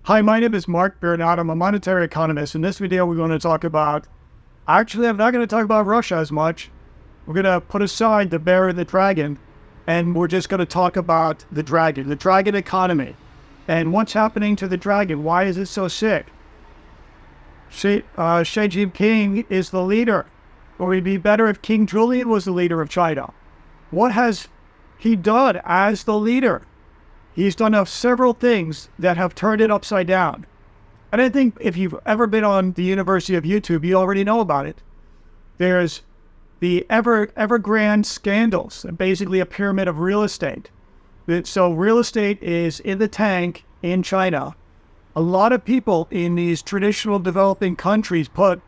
Hi, my name is Mark Bernard. I'm a monetary economist. In this video, we're going to talk about, actually, I'm not going to talk about Russia as much. We're going to put aside the bear and the dragon, and we're just going to talk about the dragon economy, and what's happening to the dragon. Why is it so sick? Xi Jinping is the leader. Or it'd be better if King Julian was the leader of China. What has he done as the leader? He's done several things that have turned it upside down. And I think if you've ever been on the University of YouTube, you already know about it. There's the Evergrande scandals, basically a pyramid of real estate. So real estate is in the tank in China. A lot of people in these traditional developing countries put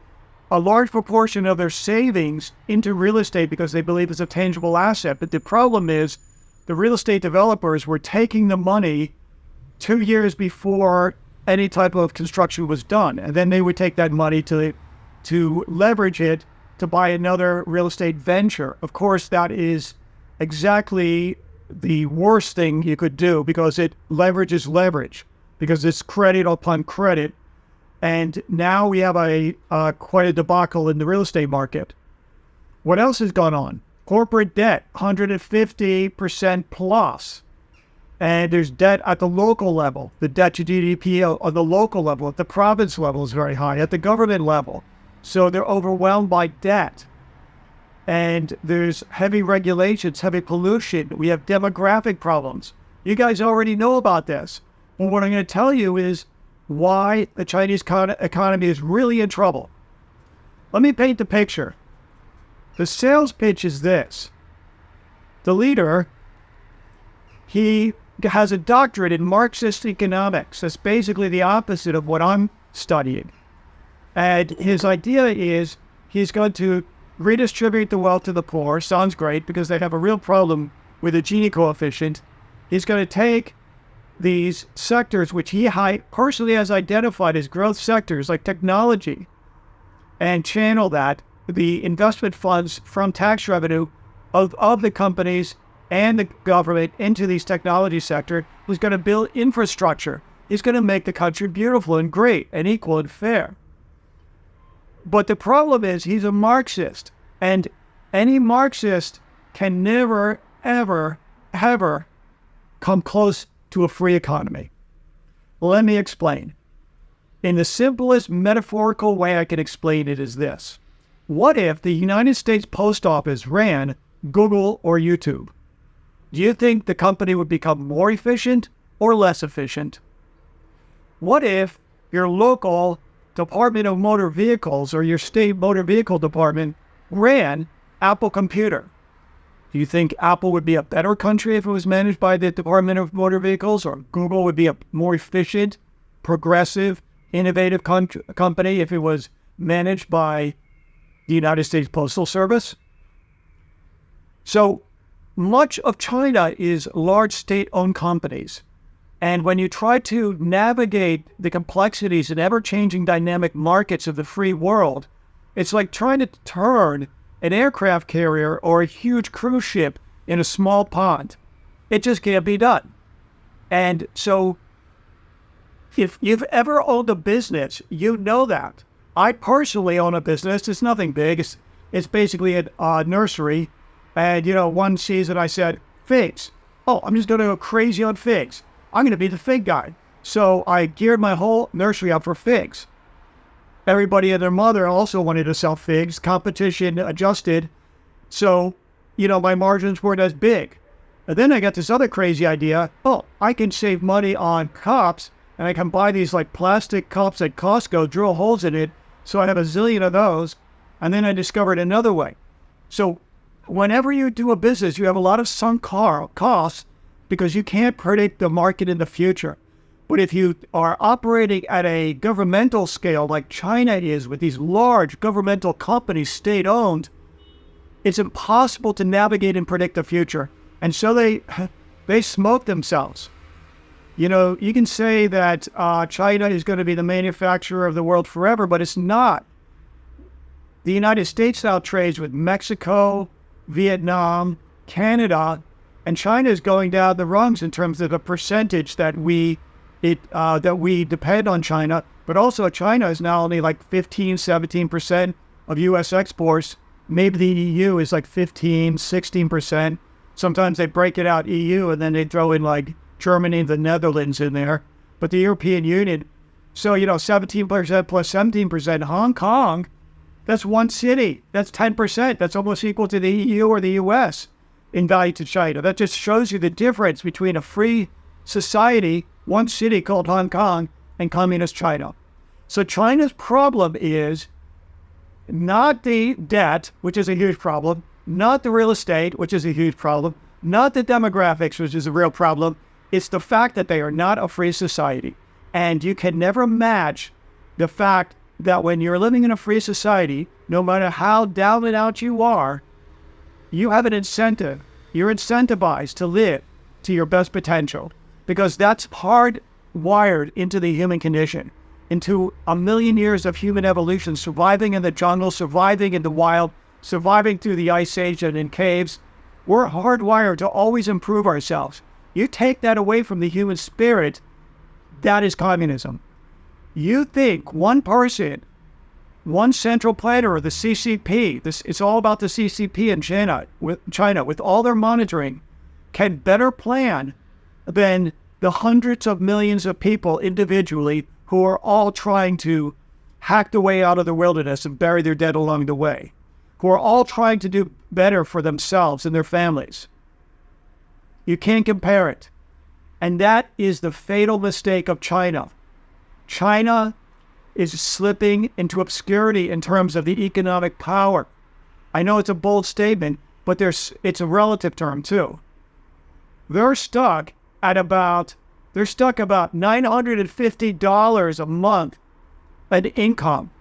a large proportion of their savings into real estate because they believe it's a tangible asset. But the problem is the real estate developers were taking the money 2 years before any type of construction was done. And then they would take that money to leverage it to buy another real estate venture. Of course, that is exactly the worst thing you could do because it leverages leverage, because it's credit upon credit. And now we have quite a debacle in the real estate market. What else has gone on? Corporate debt, 150% plus. And there's debt at the local level. The debt to GDP on the local level, at the province level is very high, at the government level. So they're overwhelmed by debt. And there's heavy regulations, heavy pollution. We have demographic problems. You guys already know about this. But what I'm going to tell you is why the Chinese economy is really in trouble. Let me paint the picture. The sales pitch is this. The leader, he has a doctorate in Marxist economics. That's basically the opposite of what I'm studying. And his idea is he's going to redistribute the wealth to the poor. Sounds great because they have a real problem with the Gini coefficient. He's going to take these sectors, which he personally has identified as growth sectors like technology, and channel the investment funds from tax revenue of the companies and the government into these technology sector. He's going to build infrastructure. He's going to make the country beautiful and great and equal and fair. But the problem is he's a Marxist, and any Marxist can never, ever, ever come close to a free economy. Let me explain. In the simplest metaphorical way I can explain it is this. What if the United States Post Office ran Google or YouTube? Do you think the company would become more efficient or less efficient? What if your local Department of Motor Vehicles or your state motor vehicle department ran Apple Computer? Do you think Apple would be a better country if it was managed by the Department of Motor Vehicles, or Google would be a more efficient, progressive, innovative company if it was managed by the United States Postal Service? So much of China is large state-owned companies. And when you try to navigate the complexities and ever-changing dynamic markets of the free world, it's like trying to turn an aircraft carrier or a huge cruise ship in a small pond. It just can't be done. And so if you've ever owned a business, you know that. I personally own a business. It's nothing big. It's basically a nursery. And, one season I said, figs. Oh, I'm just going to go crazy on figs. I'm going to be the fig guy. So I geared my whole nursery up for figs. Everybody and their mother also wanted to sell figs. Competition adjusted. So, my margins weren't as big. And then I got this other crazy idea. Oh, I can save money on cups, and I can buy these like plastic cups at Costco, drill holes in it. So I have a zillion of those. And then I discovered another way. So whenever you do a business, you have a lot of sunk costs because you can't predict the market in the future. But if you are operating at a governmental scale like China is, with these large governmental companies, state-owned, it's impossible to navigate and predict the future. And so they smoke themselves. You can say that China is going to be the manufacturer of the world forever, but it's not. The United States now trades with Mexico, Vietnam, Canada, and China is going down the rungs in terms of the percentage that we that we depend on China, but also China is now only like 15-17% of U.S. exports. Maybe the EU is like 15-16%. Sometimes they break it out EU and then they throw in like Germany and the Netherlands in there. But the European Union, so 17% plus 17%. Hong Kong, that's one city. That's 10%. That's almost equal to the EU or the US in value to China. That just shows you the difference between a free society, one city called Hong Kong, and communist China. So China's problem is not the debt, which is a huge problem, not the real estate, which is a huge problem, not the demographics, which is a real problem. It's the fact that they are not a free society. And you can never match the fact that when you're living in a free society, no matter how down and out you are, you have an incentive. You're incentivized to live to your best potential because that's hardwired into the human condition, into a million years of human evolution, surviving in the jungle, surviving in the wild, surviving through the ice age and in caves. We're hardwired to always improve ourselves. You take that away from the human spirit, that is communism. You think one person, one central planner, the CCP, it's all about the CCP in China, with all their monitoring, can better plan than the hundreds of millions of people individually who are all trying to hack their way out of the wilderness and bury their dead along the way, who are all trying to do better for themselves and their families. You can't compare it. And that is the fatal mistake of China. China is slipping into obscurity in terms of the economic power. I know it's a bold statement, but it's a relative term too. They're stuck about $950 a month in income.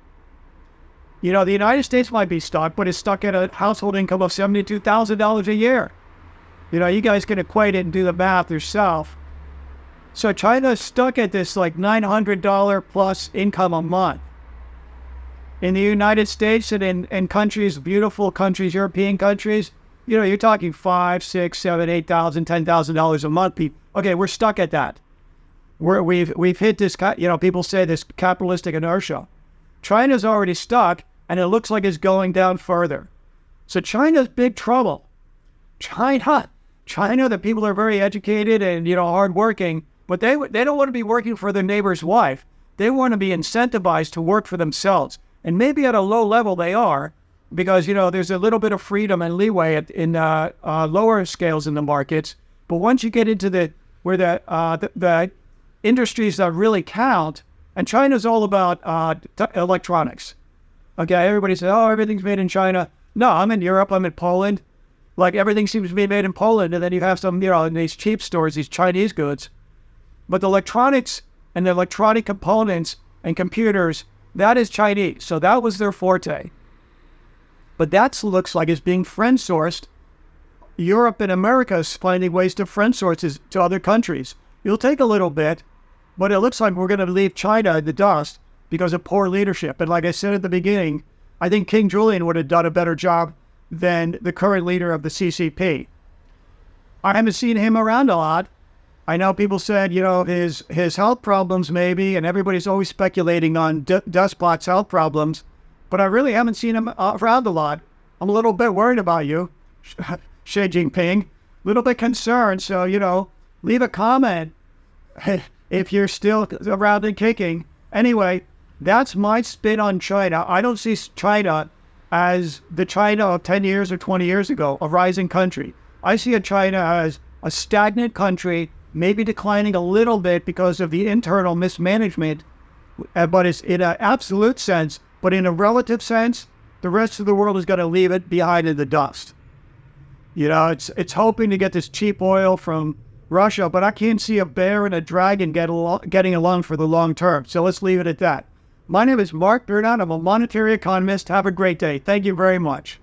The United States might be stuck, but it's stuck at a household income of $72,000 a year. You guys can equate it and do the math yourself. So China is stuck at this like $900 plus income a month. In the United States and in countries, beautiful countries, European countries, you're talking $5,000, $6,000, $7,000, $8,000, $10,000 a month. Okay, we're stuck at that. We've hit this, people say this capitalistic inertia. China's already stuck, and it looks like it's going down further. So China's big trouble. China, the people are very educated and, hardworking, but they don't want to be working for their neighbor's wife. They want to be incentivized to work for themselves. And maybe at a low level they are, because, there's a little bit of freedom and leeway in lower scales in the markets. But once you get into the industries that really count, and China's all about electronics. Okay, everybody says, oh, everything's made in China. No, I'm in Europe, I'm in Poland. Like everything seems to be made in Poland, and then you have some, in these cheap stores, these Chinese goods. But the electronics and the electronic components and computers, that is Chinese. So that was their forte. But that looks like it's being friend sourced. Europe and America is finding ways to friend source to other countries. It'll take a little bit, but it looks like we're going to leave China in the dust because of poor leadership. And like I said at the beginning, I think King Julian would have done a better job than the current leader of the CCP. I haven't seen him around a lot. I know people said, his health problems maybe, and everybody's always speculating on despots' health problems, but I really haven't seen him around a lot. I'm a little bit worried about you, Xi Jinping, a little bit concerned. So, leave a comment if you're still around and kicking. Anyway, that's my spin on China. I don't see China as the China of 10 years or 20 years ago, a rising country. I see China as a stagnant country, maybe declining a little bit because of the internal mismanagement, but it's in an absolute sense. But in a relative sense, the rest of the world is going to leave it behind in the dust. It's hoping to get this cheap oil from Russia, but I can't see a bear and a dragon getting along for the long term. So let's leave it at that. My name is Mark Bernard. I'm a monetary economist. Have a great day. Thank you very much.